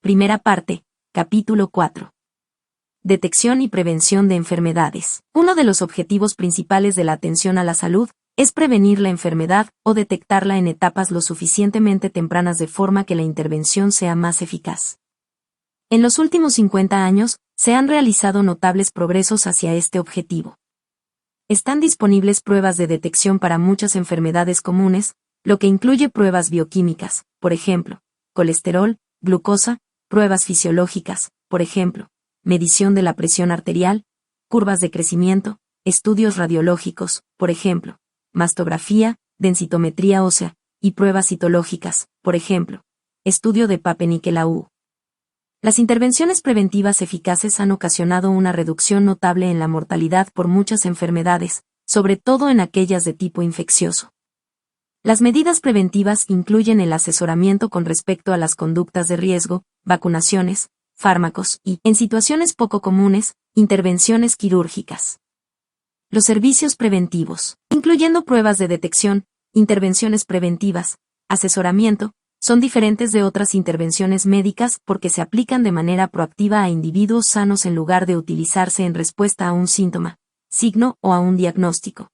Primera parte, capítulo 4. Detección y prevención de enfermedades. Uno de los objetivos principales de la atención a la salud es prevenir la enfermedad o detectarla en etapas lo suficientemente tempranas de forma que la intervención sea más eficaz. En los últimos 50 años, se han realizado notables progresos hacia este objetivo. Están disponibles pruebas de detección para muchas enfermedades comunes, lo que incluye pruebas bioquímicas, por ejemplo, colesterol, glucosa, pruebas fisiológicas, por ejemplo, medición de la presión arterial, curvas de crecimiento, estudios radiológicos, por ejemplo, mastografía, densitometría ósea, y pruebas citológicas, por ejemplo, estudio de Papeniquelau. Las intervenciones preventivas eficaces han ocasionado una reducción notable en la mortalidad por muchas enfermedades, sobre todo en aquellas de tipo infeccioso. Las medidas preventivas incluyen el asesoramiento con respecto a las conductas de riesgo, vacunaciones, fármacos y, en situaciones poco comunes, intervenciones quirúrgicas. Los servicios preventivos, incluyendo pruebas de detección, intervenciones preventivas, asesoramiento, son diferentes de otras intervenciones médicas porque se aplican de manera proactiva a individuos sanos en lugar de utilizarse en respuesta a un síntoma, signo o a un diagnóstico.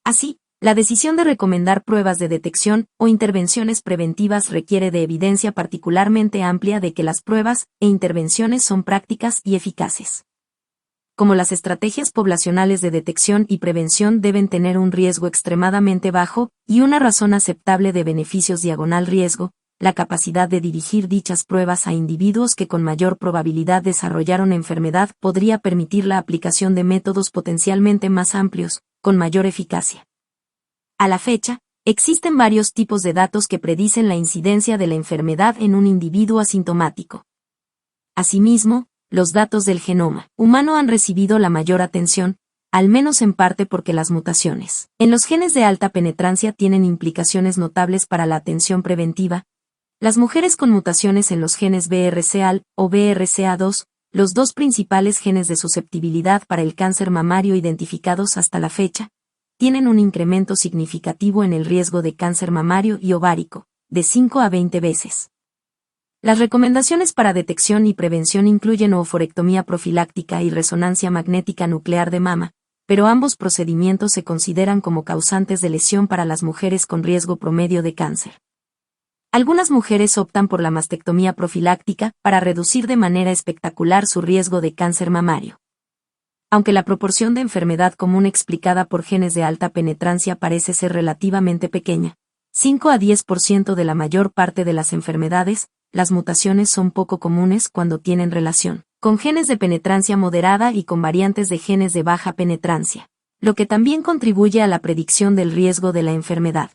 Así, la decisión de recomendar pruebas de detección o intervenciones preventivas requiere de evidencia particularmente amplia de que las pruebas e intervenciones son prácticas y eficaces. Como las estrategias poblacionales de detección y prevención deben tener un riesgo extremadamente bajo y una razón aceptable de beneficios /riesgo, la capacidad de dirigir dichas pruebas a individuos que con mayor probabilidad desarrollaron enfermedad podría permitir la aplicación de métodos potencialmente más amplios, con mayor eficacia. A la fecha, existen varios tipos de datos que predicen la incidencia de la enfermedad en un individuo asintomático. Asimismo, los datos del genoma humano han recibido la mayor atención, al menos en parte porque las mutaciones en los genes de alta penetrancia tienen implicaciones notables para la atención preventiva. Las mujeres con mutaciones en los genes BRCA o BRCA2, los dos principales genes de susceptibilidad para el cáncer mamario identificados hasta la fecha, tienen un incremento significativo en el riesgo de cáncer mamario y ovárico, de 5 a 20 veces. Las recomendaciones para detección y prevención incluyen oophorectomía profiláctica y resonancia magnética nuclear de mama, pero ambos procedimientos se consideran como causantes de lesión para las mujeres con riesgo promedio de cáncer. Algunas mujeres optan por la mastectomía profiláctica para reducir de manera espectacular su riesgo de cáncer mamario. Aunque la proporción de enfermedad común explicada por genes de alta penetrancia parece ser relativamente pequeña, 5 a 10% de la mayor parte de las enfermedades, las mutaciones son poco comunes cuando tienen relación con genes de penetrancia moderada y con variantes de genes de baja penetrancia, lo que también contribuye a la predicción del riesgo de la enfermedad.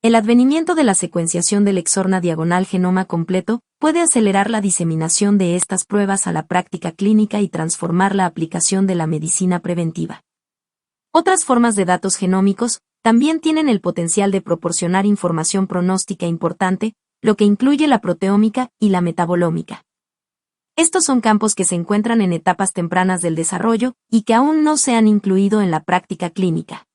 El advenimiento de la secuenciación del exorna diagonal genoma completo puede acelerar la diseminación de estas pruebas a la práctica clínica y transformar la aplicación de la medicina preventiva. Otras formas de datos genómicos también tienen el potencial de proporcionar información pronóstica importante, lo que incluye la proteómica y la metabolómica. Estos son campos que se encuentran en etapas tempranas del desarrollo y que aún no se han incluido en la práctica clínica.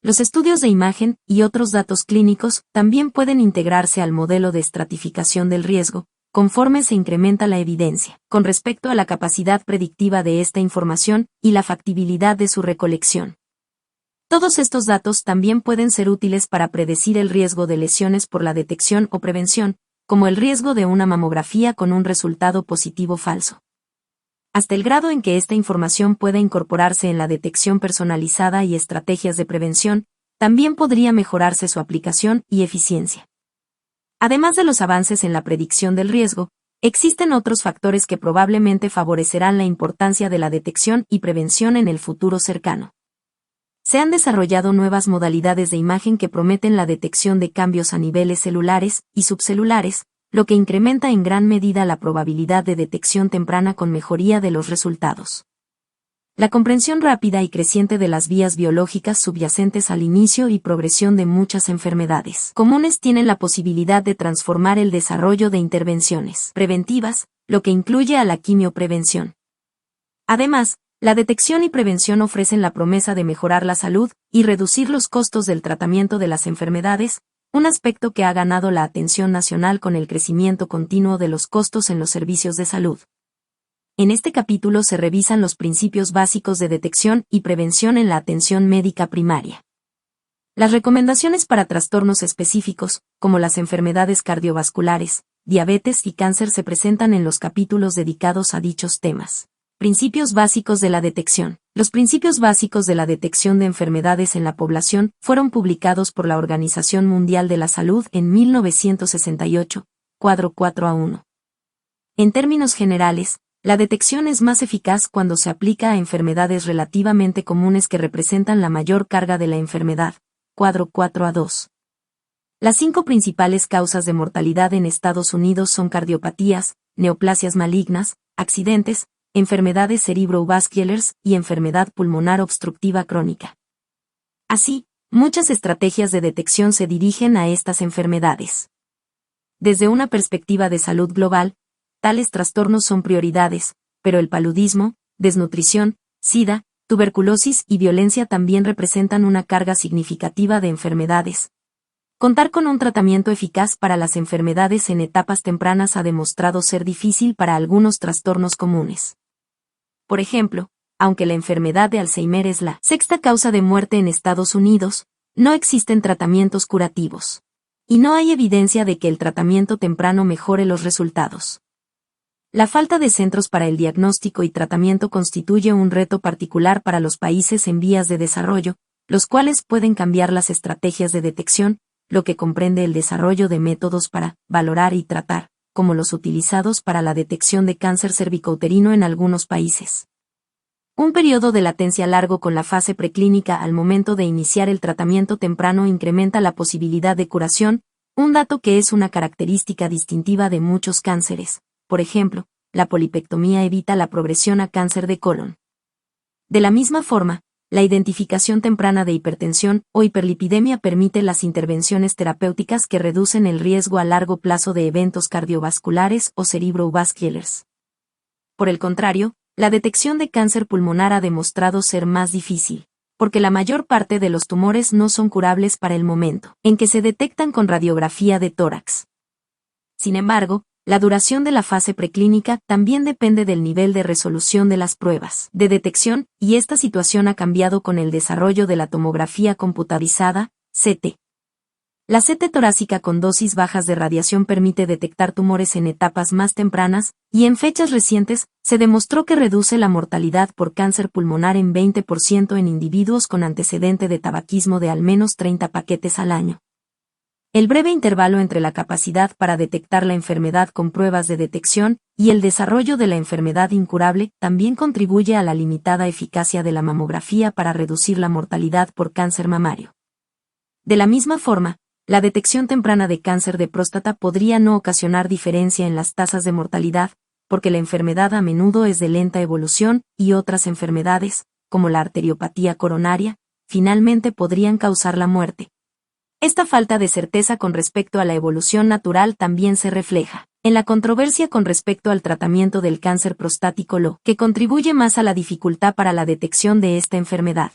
Los estudios de imagen y otros datos clínicos también pueden integrarse al modelo de estratificación del riesgo, conforme se incrementa la evidencia, con respecto a la capacidad predictiva de esta información y la factibilidad de su recolección. Todos estos datos también pueden ser útiles para predecir el riesgo de lesiones por la detección o prevención, como el riesgo de una mamografía con un resultado positivo falso. Hasta el grado en que esta información pueda incorporarse en la detección personalizada y estrategias de prevención, también podría mejorarse su aplicación y eficiencia. Además de los avances en la predicción del riesgo, existen otros factores que probablemente favorecerán la importancia de la detección y prevención en el futuro cercano. Se han desarrollado nuevas modalidades de imagen que prometen la detección de cambios a niveles celulares y subcelulares, lo que incrementa en gran medida la probabilidad de detección temprana con mejoría de los resultados. La comprensión rápida y creciente de las vías biológicas subyacentes al inicio y progresión de muchas enfermedades comunes tienen la posibilidad de transformar el desarrollo de intervenciones preventivas, lo que incluye a la quimioprevención. Además, la detección y prevención ofrecen la promesa de mejorar la salud y reducir los costos del tratamiento de las enfermedades, un aspecto que ha ganado la atención nacional con el crecimiento continuo de los costos en los servicios de salud. En este capítulo se revisan los principios básicos de detección y prevención en la atención médica primaria. Las recomendaciones para trastornos específicos, como las enfermedades cardiovasculares, diabetes y cáncer, se presentan en los capítulos dedicados a dichos temas. Principios básicos de la detección. Los principios básicos de la detección de enfermedades en la población fueron publicados por la Organización Mundial de la Salud en 1968, cuadro 4A1. En términos generales, la detección es más eficaz cuando se aplica a enfermedades relativamente comunes que representan la mayor carga de la enfermedad, cuadro 4A2. Las 5 principales causas de mortalidad en Estados Unidos son cardiopatías, neoplasias malignas, accidentes, enfermedades cerebrovasculares y enfermedad pulmonar obstructiva crónica. Así, muchas estrategias de detección se dirigen a estas enfermedades. Desde una perspectiva de salud global, tales trastornos son prioridades, pero el paludismo, desnutrición, SIDA, tuberculosis y violencia también representan una carga significativa de enfermedades. Contar con un tratamiento eficaz para las enfermedades en etapas tempranas ha demostrado ser difícil para algunos trastornos comunes. Por ejemplo, aunque la enfermedad de Alzheimer es la sexta causa de muerte en Estados Unidos, no existen tratamientos curativos. Y no hay evidencia de que el tratamiento temprano mejore los resultados. La falta de centros para el diagnóstico y tratamiento constituye un reto particular para los países en vías de desarrollo, los cuales pueden cambiar las estrategias de detección, lo que comprende el desarrollo de métodos para valorar y tratar, como los utilizados para la detección de cáncer cervicouterino en algunos países. Un periodo de latencia largo con la fase preclínica al momento de iniciar el tratamiento temprano incrementa la posibilidad de curación, un dato que es una característica distintiva de muchos cánceres. Por ejemplo, la polipectomía evita la progresión a cáncer de colon. De la misma forma, la identificación temprana de hipertensión o hiperlipidemia permite las intervenciones terapéuticas que reducen el riesgo a largo plazo de eventos cardiovasculares o cerebrovasculares. Por el contrario, la detección de cáncer pulmonar ha demostrado ser más difícil, porque la mayor parte de los tumores no son curables para el momento en que se detectan con radiografía de tórax. Sin embargo, la duración de la fase preclínica también depende del nivel de resolución de las pruebas de detección, y esta situación ha cambiado con el desarrollo de la tomografía computarizada, CT. La CT torácica con dosis bajas de radiación permite detectar tumores en etapas más tempranas, y en fechas recientes, se demostró que reduce la mortalidad por cáncer pulmonar en 20% en individuos con antecedente de tabaquismo de al menos 30 paquetes al año. El breve intervalo entre la capacidad para detectar la enfermedad con pruebas de detección y el desarrollo de la enfermedad incurable también contribuye a la limitada eficacia de la mamografía para reducir la mortalidad por cáncer mamario. De la misma forma, la detección temprana de cáncer de próstata podría no ocasionar diferencia en las tasas de mortalidad, porque la enfermedad a menudo es de lenta evolución y otras enfermedades, como la arteriopatía coronaria, finalmente podrían causar la muerte. Esta falta de certeza con respecto a la evolución natural también se refleja en la controversia con respecto al tratamiento del cáncer prostático, lo que contribuye más a la dificultad para la detección de esta enfermedad.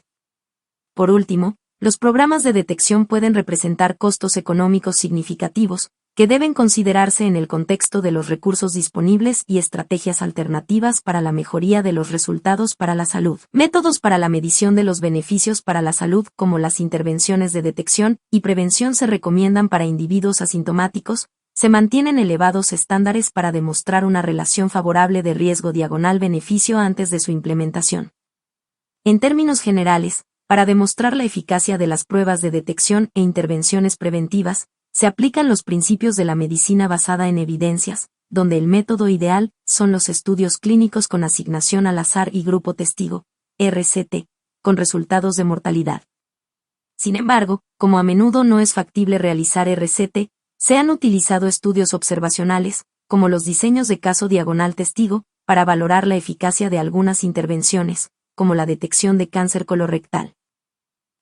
Por último, los programas de detección pueden representar costos económicos significativos, que deben considerarse en el contexto de los recursos disponibles y estrategias alternativas para la mejoría de los resultados para la salud. Métodos para la medición de los beneficios para la salud, como las intervenciones de detección y prevención, se recomiendan para individuos asintomáticos. Se mantienen elevados estándares para demostrar una relación favorable de riesgo-beneficio antes de su implementación. En términos generales, para demostrar la eficacia de las pruebas de detección e intervenciones preventivas, se aplican los principios de la medicina basada en evidencias, donde el método ideal son los estudios clínicos con asignación al azar y grupo testigo, RCT, con resultados de mortalidad. Sin embargo, como a menudo no es factible realizar RCT, se han utilizado estudios observacionales, como los diseños de caso diagonal testigo, para valorar la eficacia de algunas intervenciones, como la detección de cáncer colorectal.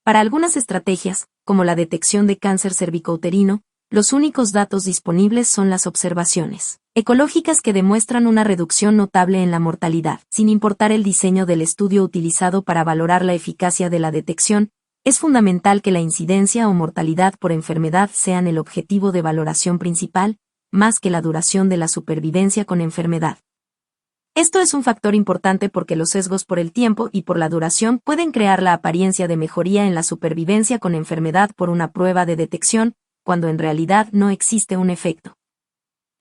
Para algunas estrategias, como la detección de cáncer cervicouterino, los únicos datos disponibles son las observaciones ecológicas que demuestran una reducción notable en la mortalidad. Sin importar el diseño del estudio utilizado para valorar la eficacia de la detección, Es fundamental que la incidencia o mortalidad por enfermedad sean el objetivo de valoración principal, más que la duración de la supervivencia con enfermedad. Esto es un factor importante porque los sesgos por el tiempo y por la duración pueden crear la apariencia de mejoría en la supervivencia con enfermedad por una prueba de detección, cuando en realidad no existe un efecto.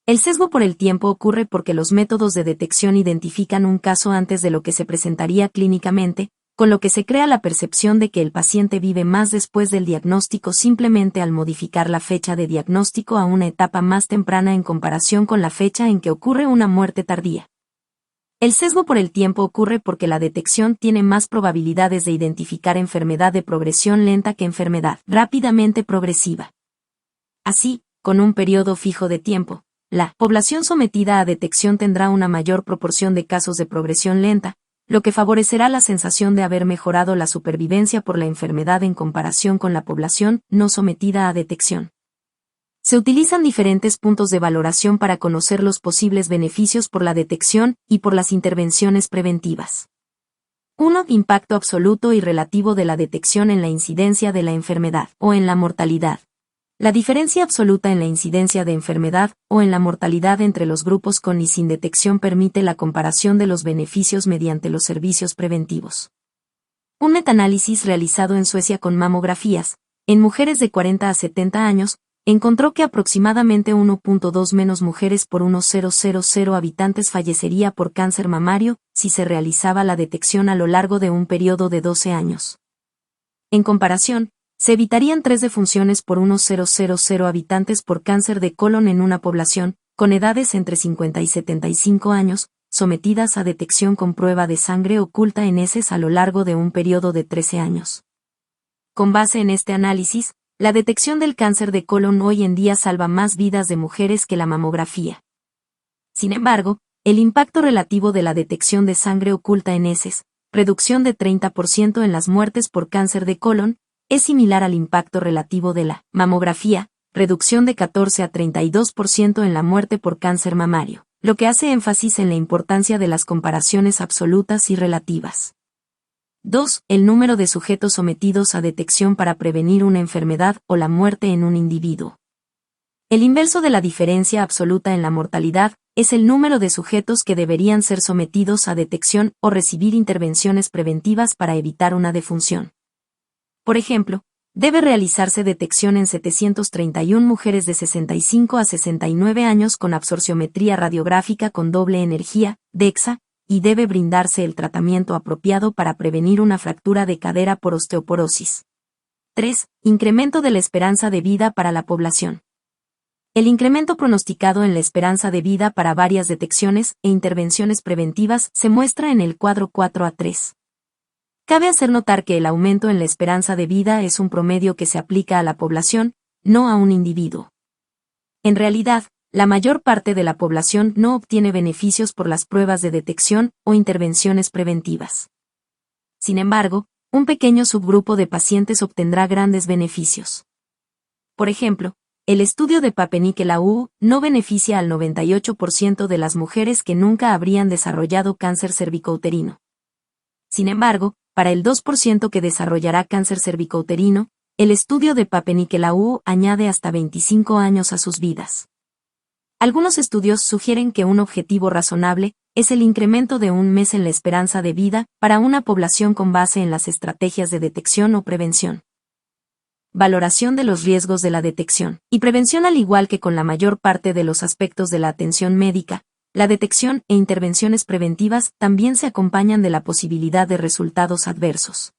El sesgo por el tiempo ocurre porque los métodos de detección identifican un caso antes de lo que se presentaría clínicamente, con lo que se crea la percepción de que el paciente vive más después del diagnóstico simplemente al modificar la fecha de diagnóstico a una etapa más temprana en comparación con la fecha en que ocurre una muerte tardía. El sesgo por el tiempo ocurre porque la detección tiene más probabilidades de identificar enfermedad de progresión lenta que enfermedad rápidamente progresiva. Así, con un periodo fijo de tiempo, la población sometida a detección tendrá una mayor proporción de casos de progresión lenta, lo que favorecerá la sensación de haber mejorado la supervivencia por la enfermedad en comparación con la población no sometida a detección. Se utilizan diferentes puntos de valoración para conocer los posibles beneficios por la detección y por las intervenciones preventivas. 1. Impacto absoluto y relativo de la detección en la incidencia de la enfermedad o en la mortalidad. La diferencia absoluta en la incidencia de enfermedad o en la mortalidad entre los grupos con y sin detección permite la comparación de los beneficios mediante los servicios preventivos. Un metaanálisis realizado en Suecia con mamografías, en mujeres de 40 a 70 años, encontró que aproximadamente 1.2 menos mujeres por 1.000 habitantes fallecería por cáncer mamario si se realizaba la detección a lo largo de un periodo de 12 años. En comparación, se evitarían 3 defunciones por 1.000 habitantes por cáncer de colon en una población, con edades entre 50 y 75 años, sometidas a detección con prueba de sangre oculta en heces a lo largo de un periodo de 13 años. Con base en este análisis, la detección del cáncer de colon hoy en día salva más vidas de mujeres que la mamografía. Sin embargo, el impacto relativo de la detección de sangre oculta en heces, reducción de 30% en las muertes por cáncer de colon, es similar al impacto relativo de la mamografía, reducción de 14 a 32% en la muerte por cáncer mamario, lo que hace énfasis en la importancia de las comparaciones absolutas y relativas. 2. El número de sujetos sometidos a detección para prevenir una enfermedad o la muerte en un individuo. El inverso de la diferencia absoluta en la mortalidad es el número de sujetos que deberían ser sometidos a detección o recibir intervenciones preventivas para evitar una defunción. Por ejemplo, debe realizarse detección en 731 mujeres de 65 a 69 años con absorciometría radiográfica con doble energía, DEXA, y debe brindarse el tratamiento apropiado para prevenir una fractura de cadera por osteoporosis. 3. Incremento de la esperanza de vida para la población. El incremento pronosticado en la esperanza de vida para varias detecciones e intervenciones preventivas se muestra en el cuadro 4A3. Cabe hacer notar que el aumento en la esperanza de vida es un promedio que se aplica a la población, no a un individuo. En realidad, la mayor parte de la población no obtiene beneficios por las pruebas de detección o intervenciones preventivas. Sin embargo, un pequeño subgrupo de pacientes obtendrá grandes beneficios. Por ejemplo, el estudio de Pape-Nicolau no beneficia al 98% de las mujeres que nunca habrían desarrollado cáncer cervicouterino. Sin embargo, para el 2% que desarrollará cáncer cervicouterino, el estudio de Pape-Nicolau añade hasta 25 años a sus vidas. Algunos estudios sugieren que un objetivo razonable es el incremento de un mes en la esperanza de vida para una población con base en las estrategias de detección o prevención. Valoración de los riesgos de la detección y prevención. Al igual que con la mayor parte de los aspectos de la atención médica, la detección e intervenciones preventivas también se acompañan de la posibilidad de resultados adversos.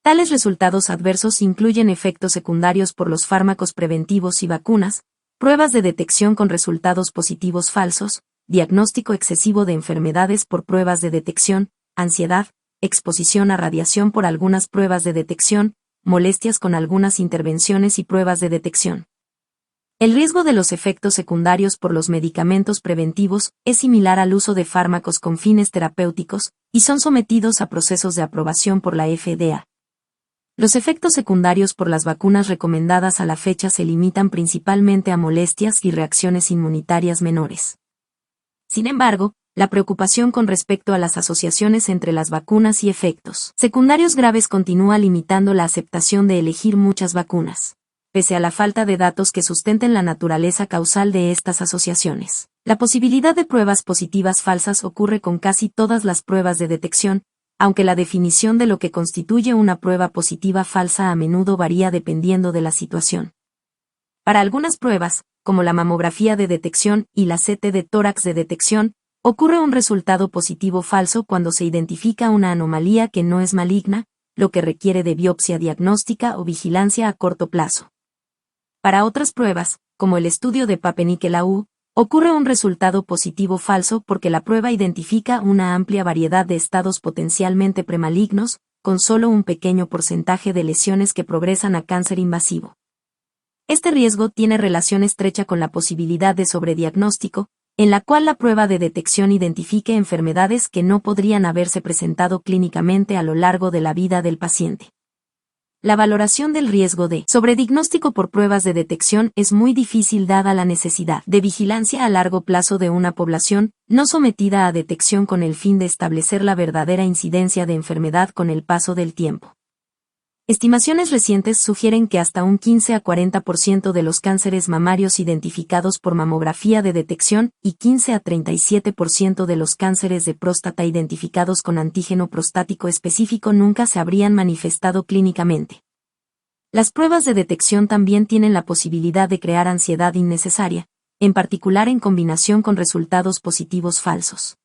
Tales resultados adversos incluyen efectos secundarios por los fármacos preventivos y vacunas, pruebas de detección con resultados positivos falsos, diagnóstico excesivo de enfermedades por pruebas de detección, ansiedad, exposición a radiación por algunas pruebas de detección, molestias con algunas intervenciones y pruebas de detección. El riesgo de los efectos secundarios por los medicamentos preventivos es similar al uso de fármacos con fines terapéuticos, y son sometidos a procesos de aprobación por la FDA. Los efectos secundarios por las vacunas recomendadas a la fecha se limitan principalmente a molestias y reacciones inmunitarias menores. Sin embargo, La preocupación con respecto a las asociaciones entre las vacunas y efectos secundarios graves continúa limitando la aceptación de elegir muchas vacunas, pese a la falta de datos que sustenten la naturaleza causal de estas asociaciones. La posibilidad de pruebas positivas falsas ocurre con casi todas las pruebas de detección, aunque la definición de lo que constituye una prueba positiva falsa a menudo varía dependiendo de la situación. Para algunas pruebas, como la mamografía de detección y la CT de tórax de detección, ocurre un resultado positivo falso cuando se identifica una anomalía que no es maligna, lo que requiere de biopsia diagnóstica o vigilancia a corto plazo. Para otras pruebas, como el estudio de Pape-Nicolau, ocurre un resultado positivo falso porque la prueba identifica una amplia variedad de estados potencialmente premalignos, con solo un pequeño porcentaje de lesiones que progresan a cáncer invasivo. Este riesgo tiene relación estrecha con la posibilidad de sobrediagnóstico, en la cual la prueba de detección identifique enfermedades que no podrían haberse presentado clínicamente a lo largo de la vida del paciente. La valoración del riesgo de sobrediagnóstico por pruebas de detección es muy difícil dada la necesidad de vigilancia a largo plazo de una población no sometida a detección con el fin de establecer la verdadera incidencia de enfermedad con el paso del tiempo. Estimaciones recientes sugieren que hasta un 15 a 40% de los cánceres mamarios identificados por mamografía de detección y 15 a 37% de los cánceres de próstata identificados con antígeno prostático específico nunca se habrían manifestado clínicamente. Las pruebas de detección también tienen la posibilidad de crear ansiedad innecesaria, en particular en combinación con resultados positivos falsos.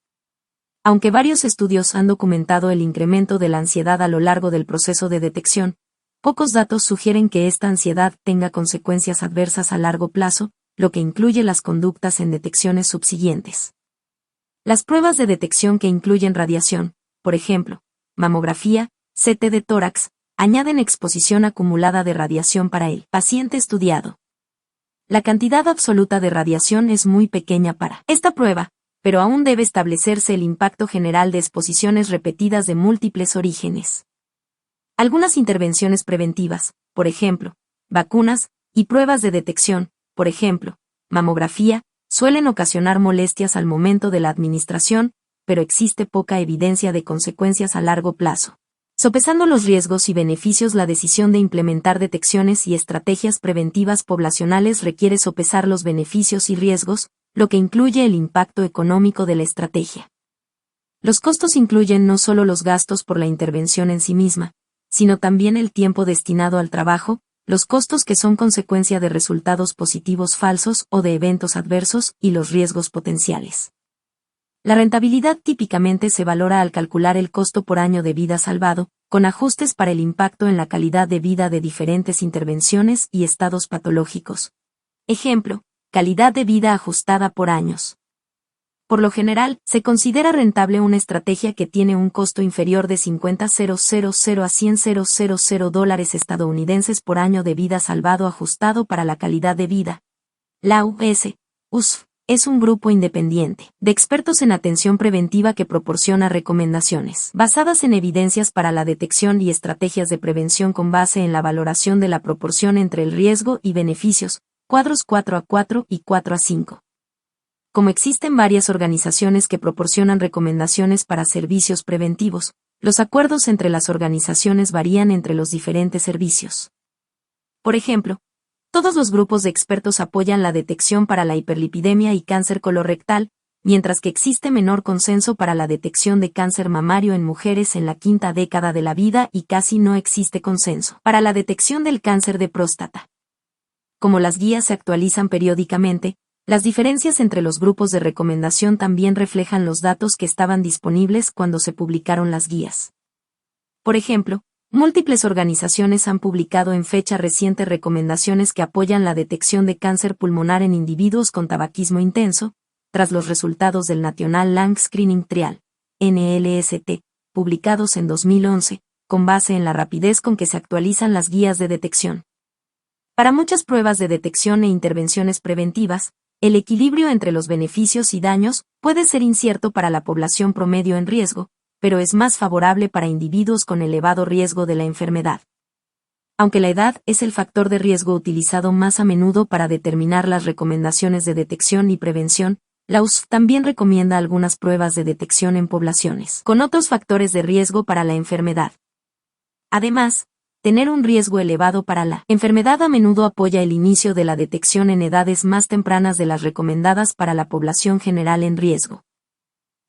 Aunque varios estudios han documentado el incremento de la ansiedad a lo largo del proceso de detección, pocos datos sugieren que esta ansiedad tenga consecuencias adversas a largo plazo, lo que incluye las conductas en detecciones subsiguientes. Las pruebas de detección que incluyen radiación, por ejemplo, mamografía, CT de tórax, añaden exposición acumulada de radiación para el paciente estudiado. La cantidad absoluta de radiación es muy pequeña para esta prueba, pero aún debe establecerse el impacto general de exposiciones repetidas de múltiples orígenes. Algunas intervenciones preventivas, por ejemplo, vacunas, y pruebas de detección, por ejemplo, mamografía, suelen ocasionar molestias al momento de la administración, pero existe poca evidencia de consecuencias a largo plazo. Sopesando los riesgos y beneficios, la decisión de implementar detecciones y estrategias preventivas poblacionales requiere sopesar los beneficios y riesgos, lo que incluye el impacto económico de la estrategia. Los costos incluyen no solo los gastos por la intervención en sí misma, sino también el tiempo destinado al trabajo, los costos que son consecuencia de resultados positivos falsos o de eventos adversos y los riesgos potenciales. La rentabilidad típicamente se valora al calcular el costo por año de vida salvado, con ajustes para el impacto en la calidad de vida de diferentes intervenciones y estados patológicos. Ejemplo, calidad de vida ajustada por años. Por lo general, se considera rentable una estrategia que tiene un costo inferior de $50,000 a $100,000 estadounidenses por año de vida salvado ajustado para la calidad de vida. La USF es un grupo independiente de expertos en atención preventiva que proporciona recomendaciones basadas en evidencias para la detección y estrategias de prevención con base en la valoración de la proporción entre el riesgo y beneficios, cuadros 4A4 y 4A5. Como existen varias organizaciones que proporcionan recomendaciones para servicios preventivos, los acuerdos entre las organizaciones varían entre los diferentes servicios. Por ejemplo, todos los grupos de expertos apoyan la detección para la hiperlipidemia y cáncer colorectal, mientras que existe menor consenso para la detección de cáncer mamario en mujeres en la quinta década de la vida y casi no existe consenso para la detección del cáncer de próstata. Como las guías se actualizan periódicamente, las diferencias entre los grupos de recomendación también reflejan los datos que estaban disponibles cuando se publicaron las guías. Por ejemplo, múltiples organizaciones han publicado en fecha reciente recomendaciones que apoyan la detección de cáncer pulmonar en individuos con tabaquismo intenso, tras los resultados del National Lung Screening Trial, NLST, publicados en 2011, con base en la rapidez con que se actualizan las guías de detección. Para muchas pruebas de detección e intervenciones preventivas, el equilibrio entre los beneficios y daños puede ser incierto para la población promedio en riesgo, pero es más favorable para individuos con elevado riesgo de la enfermedad. Aunque la edad es el factor de riesgo utilizado más a menudo para determinar las recomendaciones de detección y prevención, La USF también recomienda algunas pruebas de detección en poblaciones con otros factores de riesgo para la enfermedad. Además, tener un riesgo elevado para la enfermedad a menudo apoya el inicio de la detección en edades más tempranas de las recomendadas para la población general en riesgo.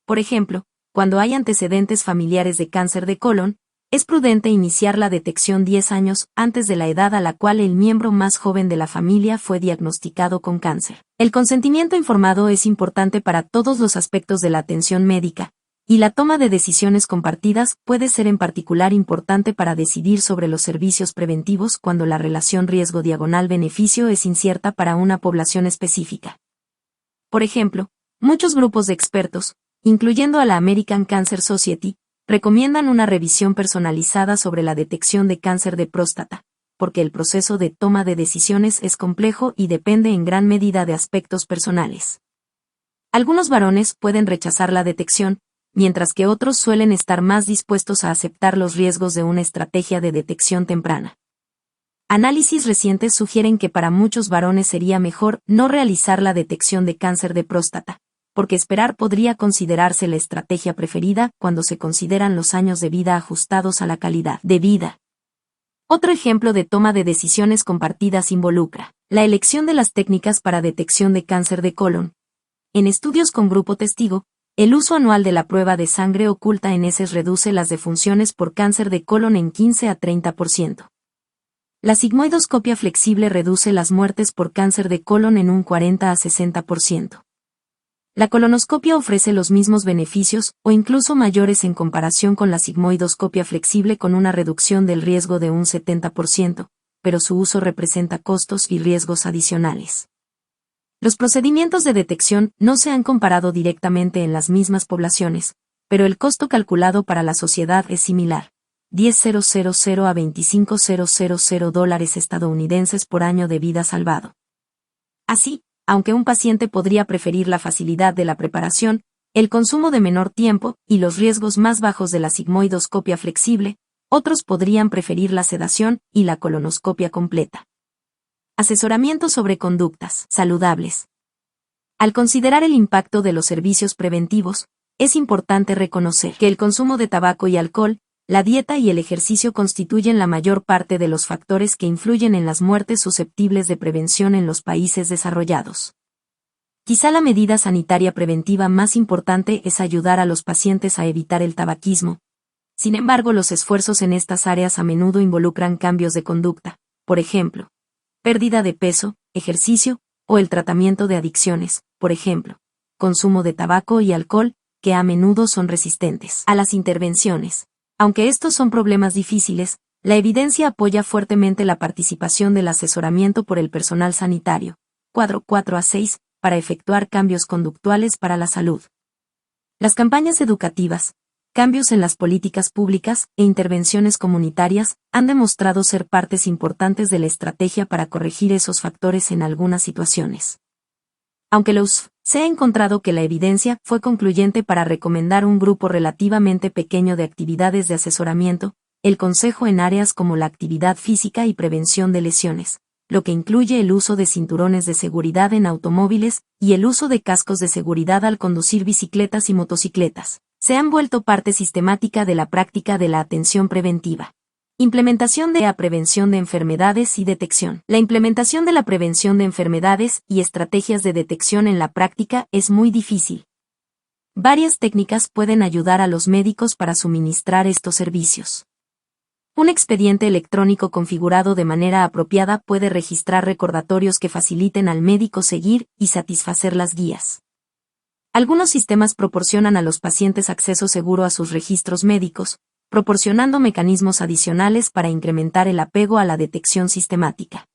Por ejemplo, cuando hay antecedentes familiares de cáncer de colon, es prudente iniciar la detección 10 años antes de la edad a la cual el miembro más joven de la familia fue diagnosticado con cáncer. El consentimiento informado es importante para todos los aspectos de la atención médica, y la toma de decisiones compartidas puede ser en particular importante para decidir sobre los servicios preventivos cuando la relación riesgo-beneficio es incierta para una población específica. Por ejemplo, muchos grupos de expertos, incluyendo a la American Cancer Society, recomiendan una revisión personalizada sobre la detección de cáncer de próstata, porque el proceso de toma de decisiones es complejo y depende en gran medida de aspectos personales. Algunos varones pueden rechazar la detección, mientras que otros suelen estar más dispuestos a aceptar los riesgos de una estrategia de detección temprana. Análisis recientes sugieren que para muchos varones sería mejor no realizar la detección de cáncer de próstata, porque esperar podría considerarse la estrategia preferida cuando se consideran los años de vida ajustados a la calidad de vida. Otro ejemplo de toma de decisiones compartidas involucra la elección de las técnicas para detección de cáncer de colon. En estudios con grupo testigo, el uso anual de la prueba de sangre oculta en heces reduce las defunciones por cáncer de colon en 15 a 30%. La sigmoidoscopia flexible reduce las muertes por cáncer de colon en un 40 a 60%. La colonoscopia ofrece los mismos beneficios, o incluso mayores en comparación con la sigmoidoscopia flexible con una reducción del riesgo de un 70%, pero su uso representa costos y riesgos adicionales. Los procedimientos de detección no se han comparado directamente en las mismas poblaciones, pero el costo calculado para la sociedad es similar, $10,000 a $25,000 estadounidenses por año de vida salvado. Así, aunque un paciente podría preferir la facilidad de la preparación, el consumo de menor tiempo y los riesgos más bajos de la sigmoidoscopia flexible, otros podrían preferir la sedación y la colonoscopia completa. Asesoramiento sobre conductas saludables. Al considerar el impacto de los servicios preventivos, es importante reconocer que el consumo de tabaco y alcohol, la dieta y el ejercicio constituyen la mayor parte de los factores que influyen en las muertes susceptibles de prevención en los países desarrollados. Quizá la medida sanitaria preventiva más importante es ayudar a los pacientes a evitar el tabaquismo. Sin embargo, los esfuerzos en estas áreas a menudo involucran cambios de conducta, por ejemplo, pérdida de peso, ejercicio, o el tratamiento de adicciones, por ejemplo, consumo de tabaco y alcohol, que a menudo son resistentes a las intervenciones. Aunque estos son problemas difíciles, la evidencia apoya fuertemente la participación del asesoramiento por el personal sanitario, cuadro 4 a 6, para efectuar cambios conductuales para la salud. Las campañas educativas, cambios en las políticas públicas e intervenciones comunitarias han demostrado ser partes importantes de la estrategia para corregir esos factores en algunas situaciones. Aunque se ha encontrado que la evidencia fue concluyente para recomendar un grupo relativamente pequeño de actividades de asesoramiento, el consejo en áreas como la actividad física y prevención de lesiones, lo que incluye el uso de cinturones de seguridad en automóviles y el uso de cascos de seguridad al conducir bicicletas y motocicletas, se han vuelto parte sistemática de la práctica de la atención preventiva. Implementación de la prevención de enfermedades y detección. La implementación de la prevención de enfermedades y estrategias de detección en la práctica es muy difícil. Varias técnicas pueden ayudar a los médicos para suministrar estos servicios. Un expediente electrónico configurado de manera apropiada puede registrar recordatorios que faciliten al médico seguir y satisfacer las guías. Algunos sistemas proporcionan a los pacientes acceso seguro a sus registros médicos, proporcionando mecanismos adicionales para incrementar el apego a la detección sistemática.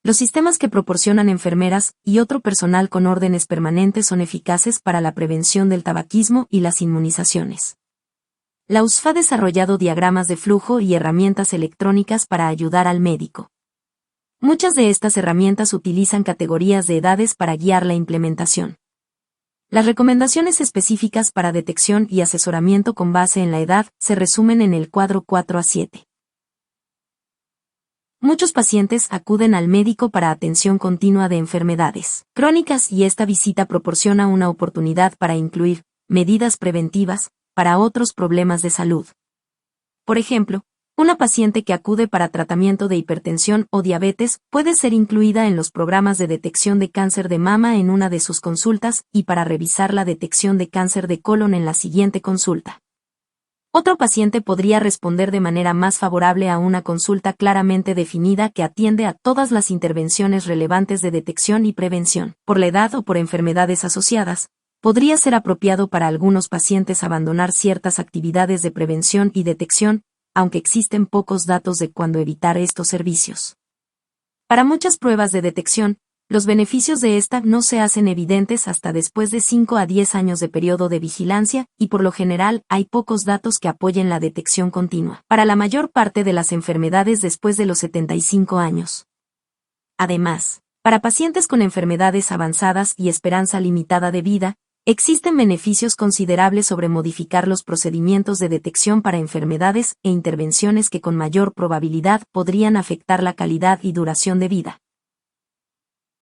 Los sistemas que proporcionan enfermeras y otro personal con órdenes permanentes son eficaces para la prevención del tabaquismo y las inmunizaciones. La USF ha desarrollado diagramas de flujo y herramientas electrónicas para ayudar al médico. Muchas de estas herramientas utilizan categorías de edades para guiar la implementación. Las recomendaciones específicas para detección y asesoramiento con base en la edad se resumen en el cuadro 4 a 7. Muchos pacientes acuden al médico para atención continua de enfermedades crónicas y esta visita proporciona una oportunidad para incluir medidas preventivas para otros problemas de salud. Por ejemplo, una paciente que acude para tratamiento de hipertensión o diabetes puede ser incluida en los programas de detección de cáncer de mama en una de sus consultas y para revisar la detección de cáncer de colon en la siguiente consulta. Otro paciente podría responder de manera más favorable a una consulta claramente definida que atiende a todas las intervenciones relevantes de detección y prevención. Por la edad o por enfermedades asociadas, podría ser apropiado para algunos pacientes abandonar ciertas actividades de prevención y detección, aunque existen pocos datos de cuándo evitar estos servicios. Para muchas pruebas de detección, los beneficios de esta no se hacen evidentes hasta después de 5 a 10 años de periodo de vigilancia y por lo general hay pocos datos que apoyen la detección continua para la mayor parte de las enfermedades después de los 75 años. Además, para pacientes con enfermedades avanzadas y esperanza limitada de vida, existen beneficios considerables sobre modificar los procedimientos de detección para enfermedades e intervenciones que con mayor probabilidad podrían afectar la calidad y duración de vida.